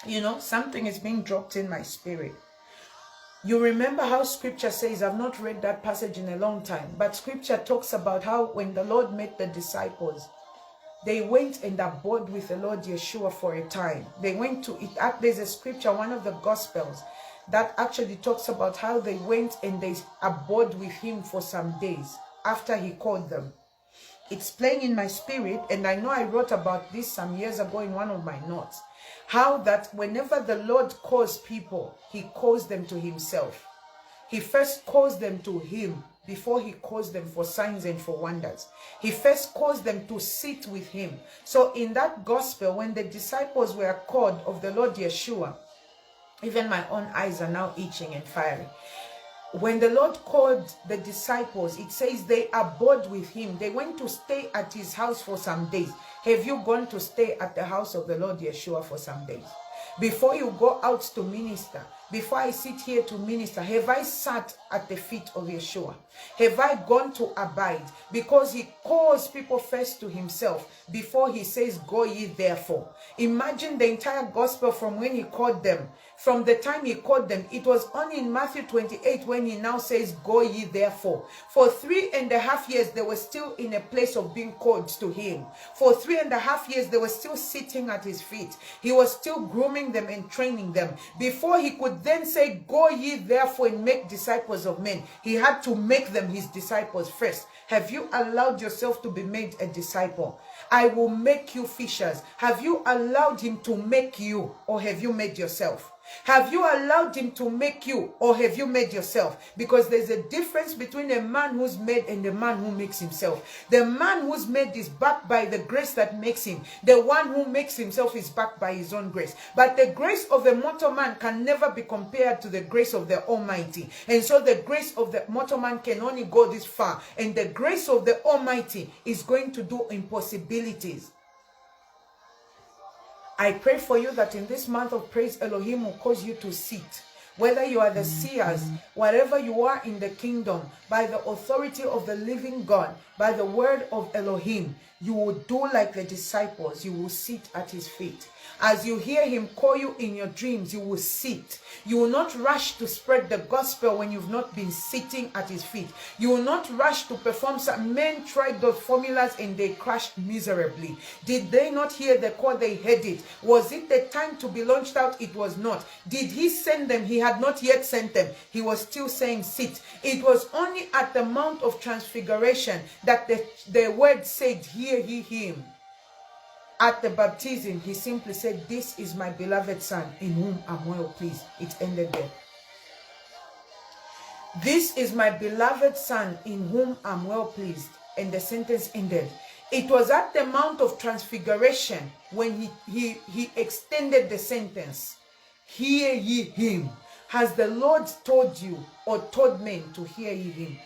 You know, something is being dropped in my spirit. You remember how scripture says, I've not read that passage in a long time, but scripture talks about how when the Lord met the disciples, they went and abode with the Lord Yeshua for a time. They went to it. There's a scripture, one of the Gospels, that actually talks about how they went and they abode with him for some days after he called them. It's playing in my spirit, and I know I wrote about this some years ago in one of my notes. How that whenever the Lord calls people, he calls them to himself. He first calls them to him before he calls them for signs and for wonders. He first calls them to sit with him. So in that gospel, when the disciples were called of the Lord Yeshua, even my own eyes are now itching and firing. When the Lord called the disciples, it says they abode with him. They went to stay at his house for some days. Have you gone to stay at the house of the Lord Yeshua for some days? Before you go out to minister, before I sit here to minister, have I sat at the feet of Yeshua? Have I gone to abide? Because he calls people first to himself before he says, go ye therefore. Imagine the entire gospel from when he called them. From the time he called them, it was only in Matthew 28 when he now says, go ye therefore. For 3.5 years, they were still in a place of being called to him. For 3.5 years, they were still sitting at his feet. He was still grooming them and training them. Before he could then say, go ye therefore and make disciples of men, he had to make them his disciples first. Have you allowed yourself to be made a disciple? I will make you fishers. Have you allowed him to make you, or have you made yourself? Have you allowed him to make you, or have you made yourself? Because there's a difference between a man who's made and a man who makes himself. The man who's made is backed by the grace that makes him. The one who makes himself is backed by his own grace. But the grace of a mortal man can never be compared to the grace of the Almighty. And so the grace of the mortal man can only go this far. And the grace of the Almighty is going to do impossibilities. I pray for you that in this month of praise, Elohim will cause you to sit. Whether you are the seers, wherever you are in the kingdom, by the authority of the living God, by the word of Elohim, you will do like the disciples. You will sit at his feet. As you hear him call you in your dreams, you will sit. You will not rush to spread the gospel when you've not been sitting at his feet. You will not rush to perform some. Men tried those formulas and they crashed miserably. Did they not hear the call? They heard it. Was it the time to be launched out? It was not. Did he send them? He had not yet sent them. He was still saying sit. It was only at the Mount of Transfiguration that the word said, hear ye him. At the baptism, he simply said, this is my beloved son in whom I'm well pleased. It ended there. This is my beloved son in whom I'm well pleased. And the sentence ended. It was at the Mount of Transfiguration when he extended the sentence. Hear ye him. Has the Lord told you or told men to hear ye him?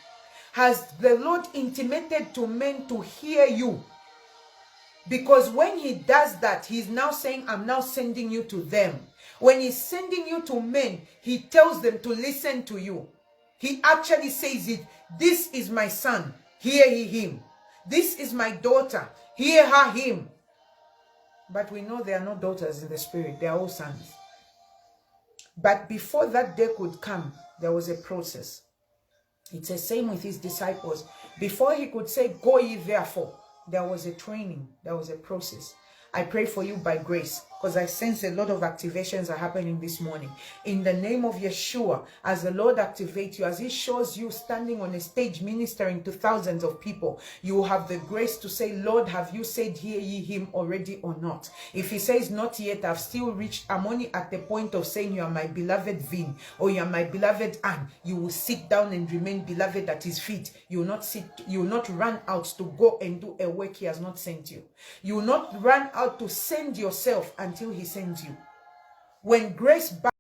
Has the Lord intimated to men to hear you? Because when he does that, he's now saying, I'm now sending you to them. When he's sending you to men, he tells them to listen to you. He actually says it, this is my son, hear ye him. This is my daughter, hear her him. But we know there are no daughters in the spirit, they are all sons. But before that day could come, there was a process. It's the same with his disciples. Before he could say, go ye therefore, there was a training, there was a process. I pray for you by grace, because I sense a lot of activations are happening this morning. In the name of Yeshua, as the Lord activates you, as he shows you standing on a stage ministering to thousands of people, you will have the grace to say, Lord, have you said, hear ye him already or not? If he says, not yet, I'm only at the point of saying, you are my beloved Vin, or you are my beloved Anne, you will sit down and remain beloved at his feet. You will not run out to go and do a work he has not sent you. You will not run out to send yourself until he sends you. When grace